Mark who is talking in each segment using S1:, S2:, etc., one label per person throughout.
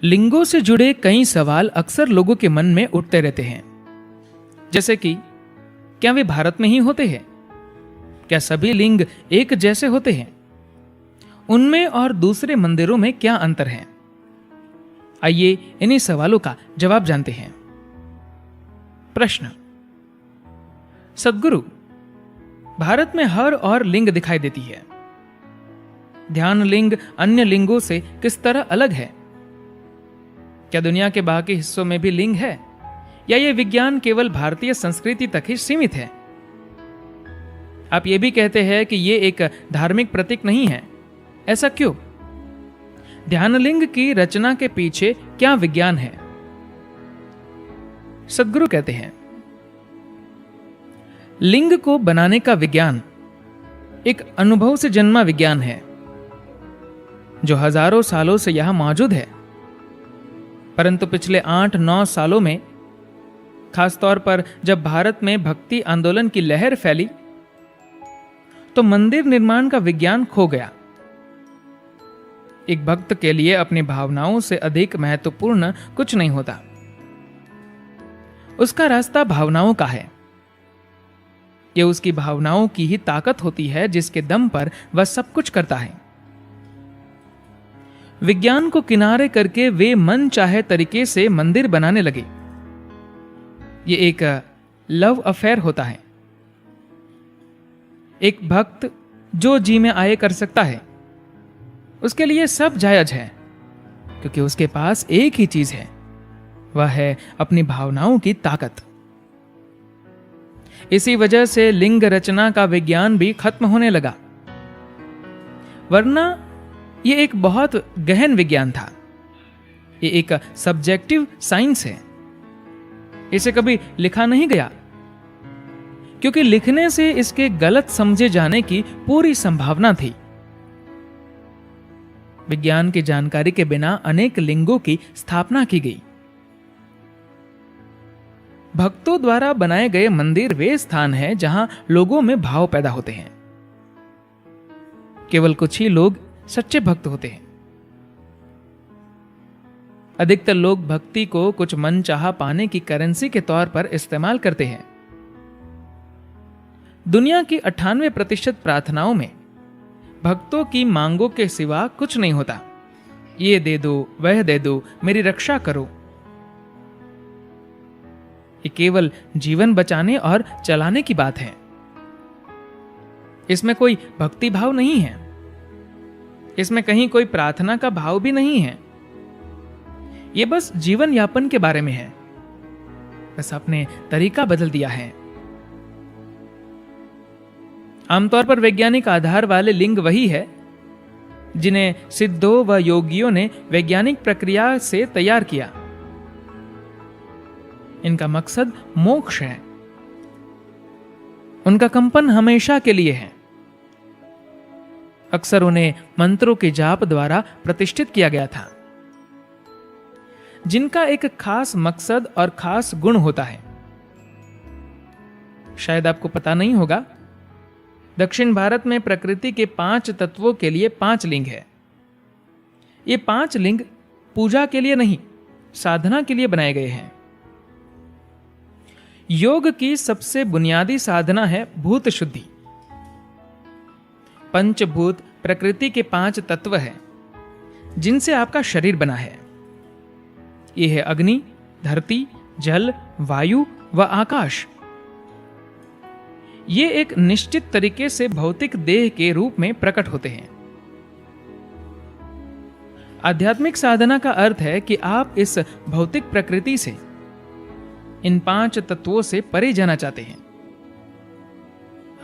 S1: लिंगों से जुड़े कई सवाल अक्सर लोगों के मन में उठते रहते हैं, जैसे कि क्या वे भारत में ही होते हैं? क्या सभी लिंग एक जैसे होते हैं? उनमें और दूसरे मंदिरों में क्या अंतर है? आइए इन्हीं सवालों का जवाब जानते हैं। प्रश्न। सद्गुरु, भारत में हर और लिंग दिखाई देती है। ध्यान लिंग अन्य लिंगों से किस तरह अलग है? क्या दुनिया के बाकी हिस्सों में भी लिंग है, या यह विज्ञान केवल भारतीय संस्कृति तक ही सीमित है? आप यह भी कहते हैं कि यह एक धार्मिक प्रतीक नहीं है, ऐसा क्यों? ध्यानलिंग की रचना के पीछे क्या विज्ञान है? सद्गुरु कहते हैं, लिंग को बनाने का विज्ञान एक अनुभव से जन्मा विज्ञान है, जो हजारों सालों से यहां मौजूद है। परंतु पिछले 8-9 सालों में, खासतौर पर जब भारत में भक्ति आंदोलन की लहर फैली, तो मंदिर निर्माण का विज्ञान खो गया। एक भक्त के लिए अपनी भावनाओं से अधिक महत्वपूर्ण कुछ नहीं होता। उसका रास्ता भावनाओं का है। यह उसकी भावनाओं की ही ताकत होती है जिसके दम पर वह सब कुछ करता है। विज्ञान को किनारे करके वे मन चाहे तरीके से मंदिर बनाने लगे। यह एक लव अफेयर होता है। एक भक्त जो जी में आए कर सकता है, उसके लिए सब जायज है, क्योंकि उसके पास एक ही चीज है, वह है अपनी भावनाओं की ताकत। इसी वजह से लिंग रचना का विज्ञान भी खत्म होने लगा, वरना यह एक बहुत गहन विज्ञान था। यह एक सब्जेक्टिव साइंस है। इसे कभी लिखा नहीं गया, क्योंकि लिखने से इसके गलत समझे जाने की पूरी संभावना थी। विज्ञान की जानकारी के बिना अनेक लिंगों की स्थापना की गई। भक्तों द्वारा बनाए गए मंदिर वे स्थान हैं जहां लोगों में भाव पैदा होते हैं। केवल कुछ ही लोग सच्चे भक्त होते हैं। अधिकतर लोग भक्ति को कुछ मनचाहा पाने की करेंसी के तौर पर इस्तेमाल करते हैं। दुनिया की 98% प्रार्थनाओं में भक्तों की मांगों के सिवा कुछ नहीं होता। ये दे दो, वह दे दो, मेरी रक्षा करो। ये केवल जीवन बचाने और चलाने की बात है। इसमें कोई भक्ति भाव नहीं है। इसमें कहीं कोई प्रार्थना का भाव भी नहीं है। यह बस जीवन यापन के बारे में है। बस आपने तरीका बदल दिया है। आमतौर पर वैज्ञानिक आधार वाले लिंग वही है जिन्हें सिद्धों व योगियों ने वैज्ञानिक प्रक्रिया से तैयार किया। इनका मकसद मोक्ष है। उनका कंपन हमेशा के लिए है। अक्सर उन्हें मंत्रों के जाप द्वारा प्रतिष्ठित किया गया था, जिनका एक खास मकसद और खास गुण होता है। शायद आपको पता नहीं होगा, दक्षिण भारत में प्रकृति के 5 तत्वों के लिए 5 लिंग है। ये 5 लिंग पूजा के लिए नहीं, साधना के लिए बनाए गए हैं। योग की सबसे बुनियादी साधना है भूत शुद्धि। पंचभूत प्रकृति के 5 तत्व हैं, जिनसे आपका शरीर बना है। यह है अग्नि, धरती, जल, वायु व आकाश। ये एक निश्चित तरीके से भौतिक देह के रूप में प्रकट होते हैं। आध्यात्मिक साधना का अर्थ है कि आप इस भौतिक प्रकृति से, इन 5 तत्वों से परे जाना चाहते हैं।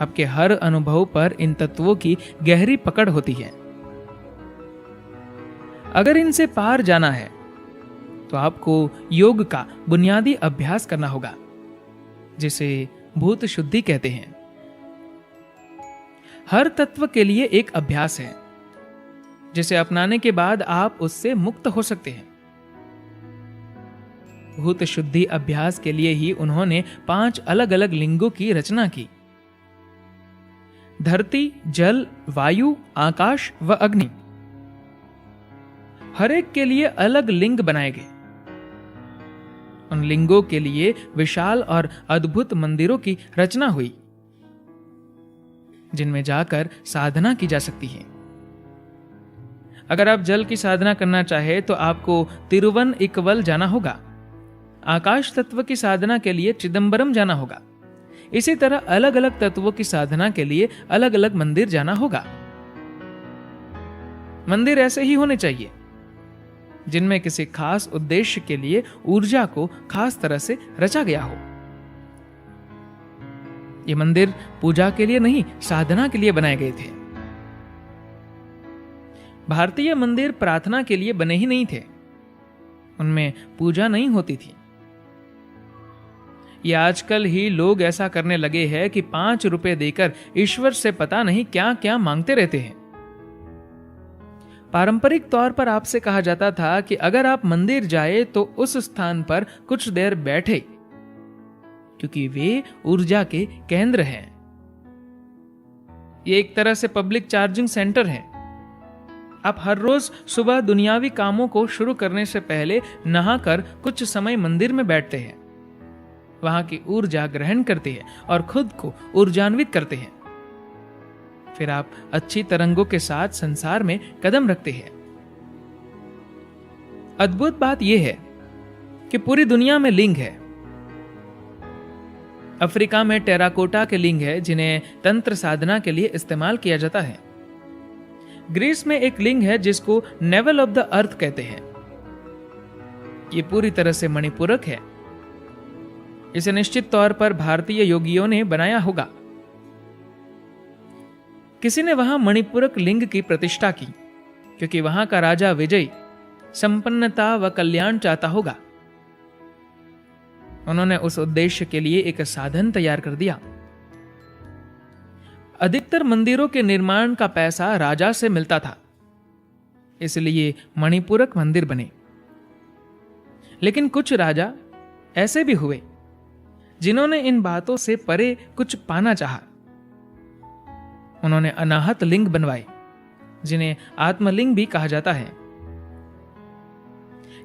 S1: आपके हर अनुभव पर इन तत्वों की गहरी पकड़ होती है। अगर इनसे पार जाना है, तो आपको योग का बुनियादी अभ्यास करना होगा, जिसे भूत शुद्धि कहते हैं। हर तत्व के लिए एक अभ्यास है, जिसे अपनाने के बाद आप उससे मुक्त हो सकते हैं। भूत शुद्धि अभ्यास के लिए ही उन्होंने 5 अलग अलग लिंगों की रचना की। धरती, जल, वायु, आकाश व अग्नि। हर एक के लिए अलग लिंग बनाए गए। उन लिंगों के लिए विशाल और अद्भुत मंदिरों की रचना हुई, जिनमें जाकर साधना की जा सकती है। अगर आप जल की साधना करना चाहे तो आपको तिरुवनंतपुरम जाना होगा। आकाश तत्व की साधना के लिए चिदंबरम जाना होगा। इसी तरह अलग अलग तत्वों की साधना के लिए अलग अलग मंदिर जाना होगा। मंदिर ऐसे ही होने चाहिए जिनमें किसी खास उद्देश्य के लिए ऊर्जा को खास तरह से रचा गया हो। ये मंदिर पूजा के लिए नहीं, साधना के लिए बनाए गए थे। भारतीय मंदिर प्रार्थना के लिए बने ही नहीं थे, उनमें पूजा नहीं होती थी। ये आजकल ही लोग ऐसा करने लगे हैं कि 5 रुपए देकर ईश्वर से पता नहीं क्या क्या मांगते रहते हैं। पारंपरिक तौर पर आपसे कहा जाता था कि अगर आप मंदिर जाए तो उस स्थान पर कुछ देर बैठे, क्योंकि वे ऊर्जा के केंद्र हैं। ये एक तरह से पब्लिक चार्जिंग सेंटर है। आप हर रोज सुबह दुनियावी कामों को शुरू करने से पहले नहाकर कुछ समय मंदिर में बैठते हैं, वहां की ऊर्जा ग्रहण करते हैं और खुद को ऊर्जान्वित करते हैं। फिर आप अच्छी तरंगों के साथ संसार में कदम रखते हैं। अद्भुत बात यह है कि पूरी दुनिया में लिंग है। अफ्रीका में टेराकोटा के लिंग है जिन्हें तंत्र साधना के लिए इस्तेमाल किया जाता है। ग्रीस में एक लिंग है जिसको नेवल ऑफ द अर्थ कहते हैं। यह पूरी तरह से मणिपूरक है। इसे निश्चित तौर पर भारतीय योगियों ने बनाया होगा। किसी ने वहां मणिपूरक लिंग की प्रतिष्ठा की क्योंकि वहां का राजा विजय संपन्नता व कल्याण चाहता होगा। उन्होंने उस उद्देश्य के लिए एक साधन तैयार कर दिया। अधिकतर मंदिरों के निर्माण का पैसा राजा से मिलता था, इसलिए मणिपूरक मंदिर बने। लेकिन कुछ राजा ऐसे भी हुए जिन्होंने इन बातों से परे कुछ पाना चाहा। उन्होंने अनाहत लिंग बनवाए, जिन्हें आत्मलिंग भी कहा जाता है।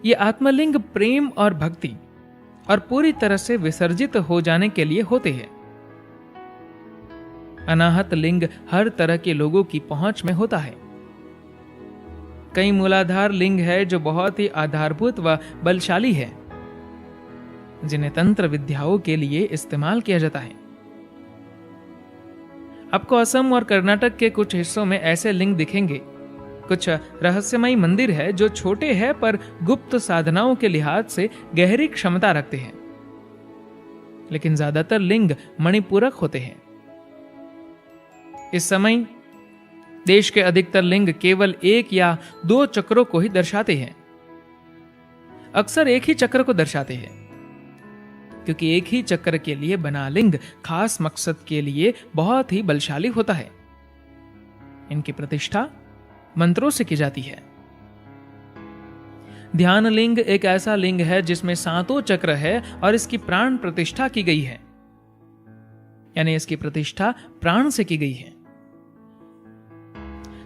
S1: ये आत्मलिंग प्रेम और भक्ति और पूरी तरह से विसर्जित हो जाने के लिए होते हैं। अनाहत लिंग हर तरह के लोगों की पहुंच में होता है। कई मूलाधार लिंग है जो बहुत ही आधारभूत व बलशाली है, जिन्हें तंत्र विद्याओं के लिए इस्तेमाल किया जाता है। आपको असम और कर्नाटक के कुछ हिस्सों में ऐसे लिंग दिखेंगे। कुछ रहस्यमयी मंदिर है जो छोटे हैं पर गुप्त साधनाओं के लिहाज से गहरी क्षमता रखते हैं, लेकिन ज्यादातर लिंग मणिपूरक होते हैं। इस समय देश के अधिकतर लिंग केवल 1 या 2 चक्रों को ही दर्शाते हैं। अक्सर एक ही चक्र को दर्शाते हैं, क्योंकि एक ही चक्र के लिए बना लिंग खास मकसद के लिए बहुत ही बलशाली होता है। इनकी प्रतिष्ठा मंत्रों से की जाती है। ध्यान लिंग एक ऐसा लिंग है जिसमें 7 चक्र है और इसकी प्राण प्रतिष्ठा की गई है, यानी इसकी प्रतिष्ठा प्राण से की गई है।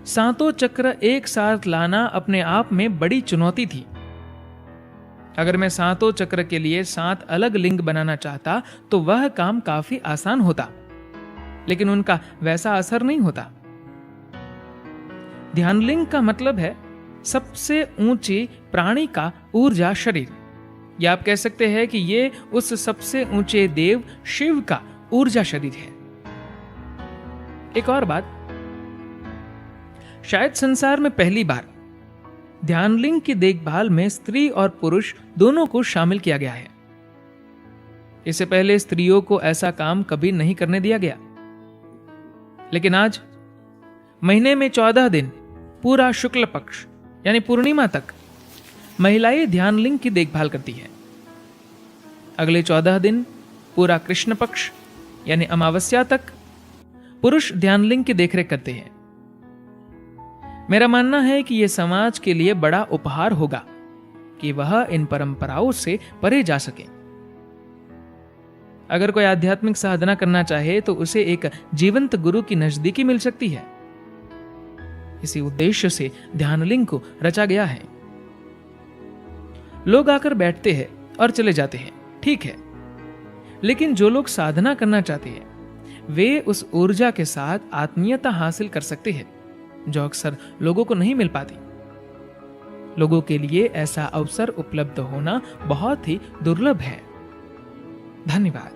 S1: 7 चक्र एक साथ लाना अपने आप में बड़ी चुनौती थी। अगर मैं 7 चक्र के लिए 7 अलग लिंग बनाना चाहता तो वह काम काफी आसान होता, लेकिन उनका वैसा असर नहीं होता। ध्यान लिंग का मतलब है सबसे ऊंची प्राणी का ऊर्जा शरीर, या आप कह सकते हैं कि ये उस सबसे ऊंचे देव शिव का ऊर्जा शरीर है। एक और बात, शायद संसार में पहली बार ध्यान लिंग की देखभाल में स्त्री और पुरुष दोनों को शामिल किया गया है। इससे पहले स्त्रियों को ऐसा काम कभी नहीं करने दिया गया, लेकिन आज महीने में 14 दिन पूरा शुक्ल पक्ष यानी पूर्णिमा तक महिलाएं ध्यान लिंग की देखभाल करती है। अगले 14 दिन पूरा कृष्ण पक्ष यानी अमावस्या तक पुरुष ध्यान लिंग की देखरेख करते हैं। मेरा मानना है कि यह समाज के लिए बड़ा उपहार होगा कि वह इन परंपराओं से परे जा सके। अगर कोई आध्यात्मिक साधना करना चाहे तो उसे एक जीवंत गुरु की नजदीकी मिल सकती है। इसी उद्देश्य से ध्यानलिंग को रचा गया है। लोग आकर बैठते हैं और चले जाते हैं, ठीक है। लेकिन जो लोग साधना करना चाहते हैं वे उस ऊर्जा के साथ आत्मीयता हासिल कर सकते हैं जो अक्सर लोगों को नहीं मिल पाती। लोगों के लिए ऐसा अवसर उपलब्ध होना बहुत ही दुर्लभ है। धन्यवाद।